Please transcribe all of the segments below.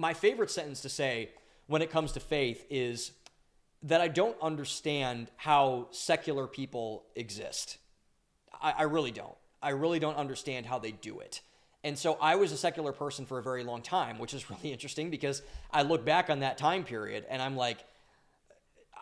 My favorite sentence to say when it comes to faith is that I don't understand how secular people exist. I really don't. I really don't understand how they do it. And so I was a secular person for a very long time, which is really interesting because I look back on that time period and I'm like,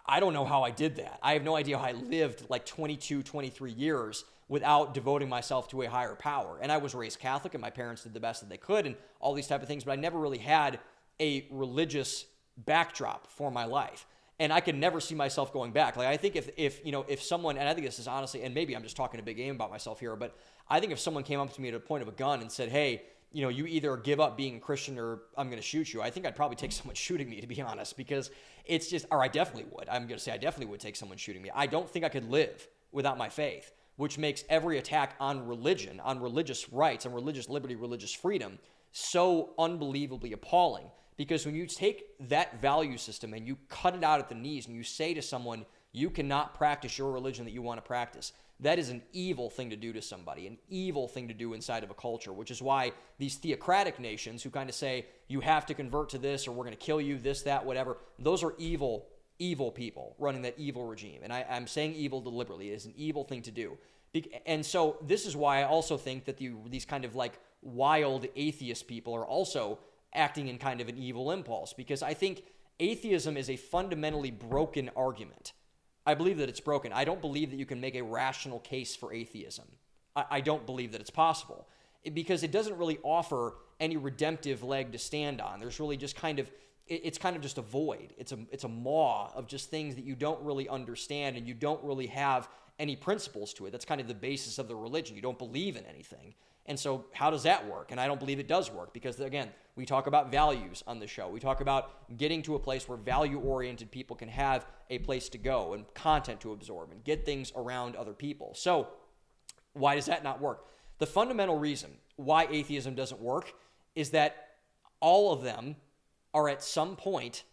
I don't know how I did that. I have no idea how I lived like 22, 23 years without devoting myself to a higher power. And I was raised Catholic and my parents did the best that they could and all these type of things, but I never really had a religious backdrop for my life. And I could never see myself going back. Like I think if someone, and I think this is honestly, and maybe I'm just talking a big game about myself here, but I think if someone came up to me at a point of a gun and said, hey, you either give up being a Christian or I'm going to shoot you, I think I'd probably take someone shooting me, to be honest, because it's just, or I definitely would. I'm going to say I definitely would take someone shooting me. I don't think I could live without my faith, which makes every attack on religion, on religious rights, on religious liberty, religious freedom, so unbelievably appalling. Because when you take that value system and you cut it out at the knees and you say to someone, you cannot practice your religion that you want to practice, that is an evil thing to do to somebody, an evil thing to do inside of a culture, which is why these theocratic nations who kind of say, you have to convert to this or we're going to kill you, this, that, whatever, those are evil, evil people running that evil regime. And I'm saying evil deliberately. It is an evil thing to do. And so this is why I also think that these kind of like wild atheist people are also acting in kind of an evil impulse, because I think atheism is a fundamentally broken argument. I believe that it's broken. I don't believe that you can make a rational case for atheism. I don't believe that it's possible because it doesn't really offer any redemptive leg to stand on. There's really just it's kind of just a void. It's a maw of just things that you don't really understand and you don't really have any principles to it. That's kind of the basis of the religion. You don't believe in anything. And so how does that work? And I don't believe it does work because, again, we talk about values on the show. We talk about getting to a place where value-oriented people can have a place to go and content to absorb and get things around other people. So why does that not work? The fundamental reason why atheism doesn't work is that all of them are at some point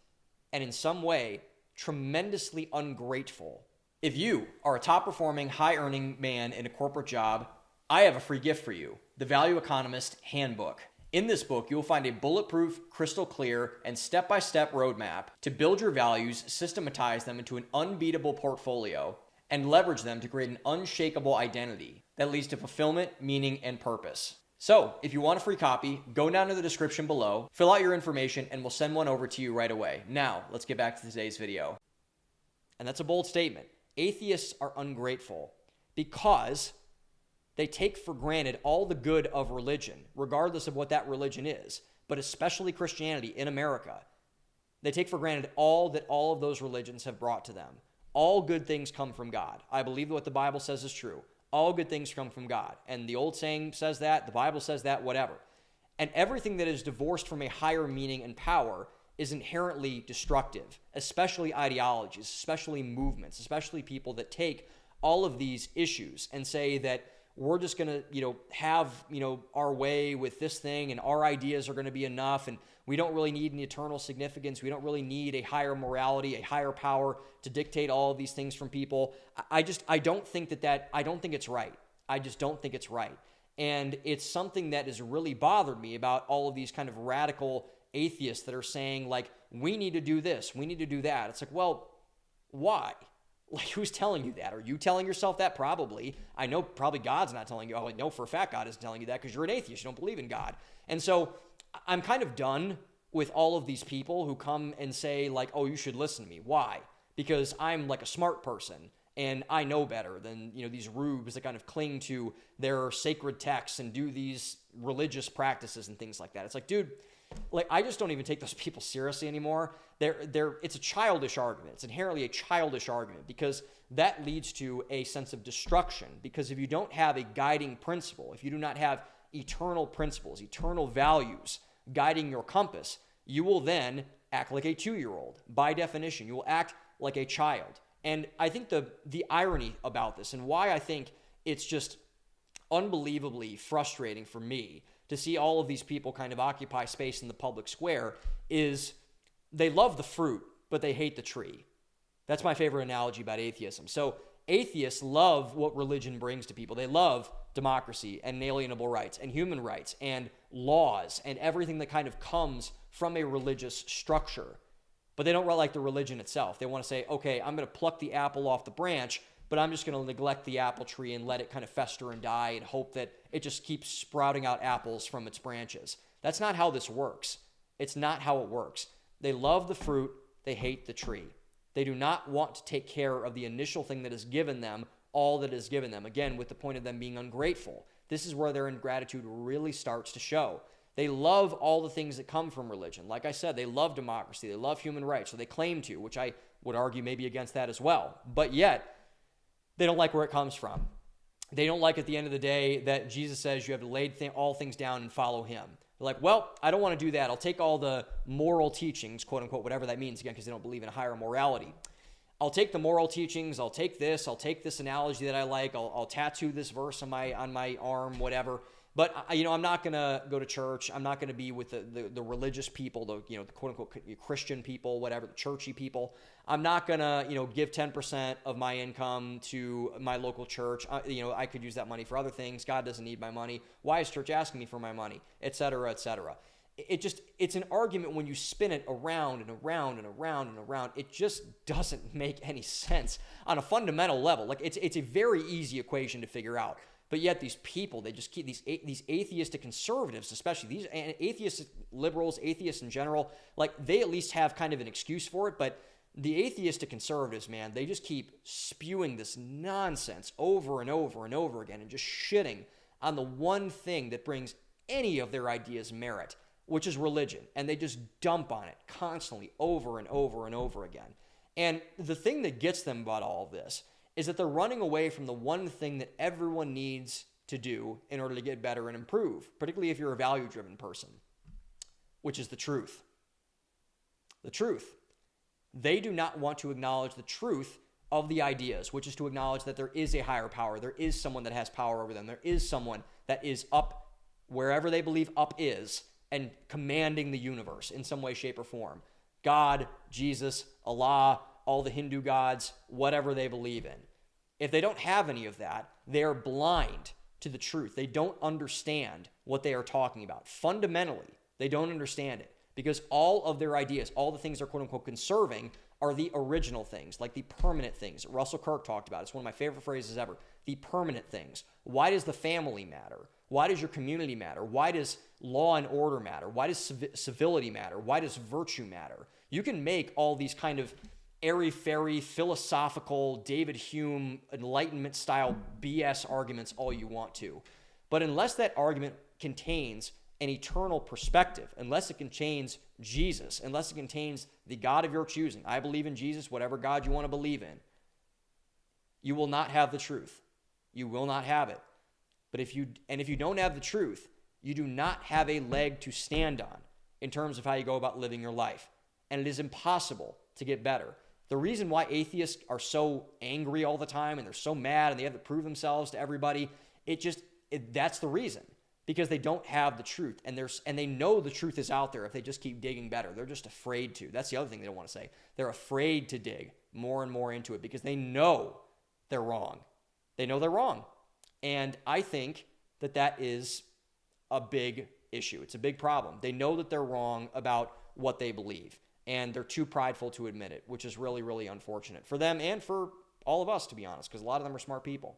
and in some way tremendously ungrateful. If you are a top-performing, high-earning man in a corporate job, I have a free gift for you, the Value Economist Handbook. In this book, you'll find a bulletproof, crystal clear, and step-by-step roadmap to build your values, systematize them into an unbeatable portfolio, and leverage them to create an unshakable identity that leads to fulfillment, meaning, and purpose. So, if you want a free copy, go down to the description below, fill out your information, and we'll send one over to you right away. Now, let's get back to today's video. And that's a bold statement. Atheists are ungrateful because they take for granted all the good of religion, regardless of what that religion is, but especially Christianity in America. They take for granted all that all of those religions have brought to them. All good things come from God. I believe that what the Bible says is true. All good things come from God. And the old saying says that, the Bible says that, whatever. And everything that is divorced from a higher meaning and power is inherently destructive, especially ideologies, especially movements, especially people that take all of these issues and say that we're just going to, have, our way with this thing and our ideas are going to be enough and we don't really need an eternal significance. We don't really need a higher morality, a higher power to dictate all of these things from people. I don't think I don't think it's right. I just don't think it's right. And it's something that has really bothered me about all of these kind of radical atheists that are saying like, we need to do this, we need to do that. It's like, well, why? Like, who's telling you that? Are you telling yourself that? Probably. I know probably God's not telling you. I know for a fact God isn't telling you that because you're an atheist. You don't believe in God. And so I'm kind of done with all of these people who come and say like, oh, you should listen to me. Why? Because I'm like a smart person and I know better than, these rubes that kind of cling to their sacred texts and do these religious practices and things like that. It's like, dude, like, I just don't even take those people seriously anymore. It's a childish argument. It's inherently a childish argument because that leads to a sense of destruction. Because if you don't have a guiding principle, if you do not have eternal principles, eternal values guiding your compass, you will then act like a 2-year-old. By definition, you will act like a child. And I think the irony about this and why I think it's just unbelievably frustrating for me to see all of these people kind of occupy space in the public square is they love the fruit, but they hate the tree. That's my favorite analogy about atheism. So atheists love what religion brings to people. They love democracy and inalienable rights and human rights and laws and everything that kind of comes from a religious structure, but they don't like the religion itself. They want to say, okay, I'm going to pluck the apple off the branch, but I'm just going to neglect the apple tree and let it kind of fester and die and hope that it just keeps sprouting out apples from its branches. That's not how this works. It's not how it works. They love the fruit. They hate the tree. They do not want to take care of the initial thing that is given them, all that is given them. Again, with the point of them being ungrateful. This is where their ingratitude really starts to show. They love all the things that come from religion. Like I said, they love democracy. They love human rights. So they claim to, which I would argue maybe against that as well. But yet, they don't like where it comes from. They don't like at the end of the day that Jesus says you have to lay all things down and follow him. They're like, well, I don't want to do that. I'll take all the moral teachings, quote unquote, whatever that means, again, because they don't believe in a higher morality. I'll take the moral teachings. I'll take this analogy that I like. I'll tattoo this verse on my arm, whatever. But, I'm not going to go to church. I'm not going to be with the religious people, the quote-unquote Christian people, whatever, the churchy people. I'm not going to, give 10% of my income to my local church. I could use that money for other things. God doesn't need my money. Why is church asking me for my money, et cetera, et cetera? It's an argument when you spin it around and around and around and around. It just doesn't make any sense on a fundamental level. Like it's a very easy equation to figure out. But yet these people, they just keep these atheistic conservatives, especially these atheist liberals, atheists in general, like they at least have kind of an excuse for it. But the atheistic conservatives, man, they just keep spewing this nonsense over and over and over again and just shitting on the one thing that brings any of their ideas merit, which is religion. And they just dump on it constantly over and over and over again. And the thing that gets them about all of this is that they're running away from the one thing that everyone needs to do in order to get better and improve, particularly if you're a value-driven person, which is the truth. The truth. They do not want to acknowledge the truth of the ideas, which is to acknowledge that there is a higher power. There is someone that has power over them. There is someone that is up wherever they believe up is and commanding the universe in some way, shape, or form. God, Jesus, Allah, all the Hindu gods, whatever they believe in. If they don't have any of that, they are blind to the truth. They don't understand what they are talking about. Fundamentally, they don't understand it because all of their ideas, all the things they're quote unquote conserving are the original things, like the permanent things. Russell Kirk talked about it. It's one of my favorite phrases ever. The permanent things. Why does the family matter? Why does your community matter? Why does law and order matter? Why does civility matter? Why does virtue matter? You can make all these kind of airy-fairy, philosophical, David Hume, Enlightenment-style BS arguments all you want to. But unless that argument contains an eternal perspective, unless it contains Jesus, unless it contains the God of your choosing, I believe in Jesus, whatever God you want to believe in, you will not have the truth. You will not have it. But if you don't have the truth, you do not have a leg to stand on in terms of how you go about living your life. And it is impossible to get better. The reason why atheists are so angry all the time and they're so mad and they have to prove themselves to everybody, that's the reason. Because they don't have the truth and they know the truth is out there if they just keep digging better. They're just afraid to. That's the other thing they don't want to say. They're afraid to dig more and more into it because they know they're wrong. They know they're wrong. And I think that is a big issue. It's a big problem. They know that they're wrong about what they believe. And they're too prideful to admit it, which is really, really unfortunate for them and for all of us, to be honest, because a lot of them are smart people.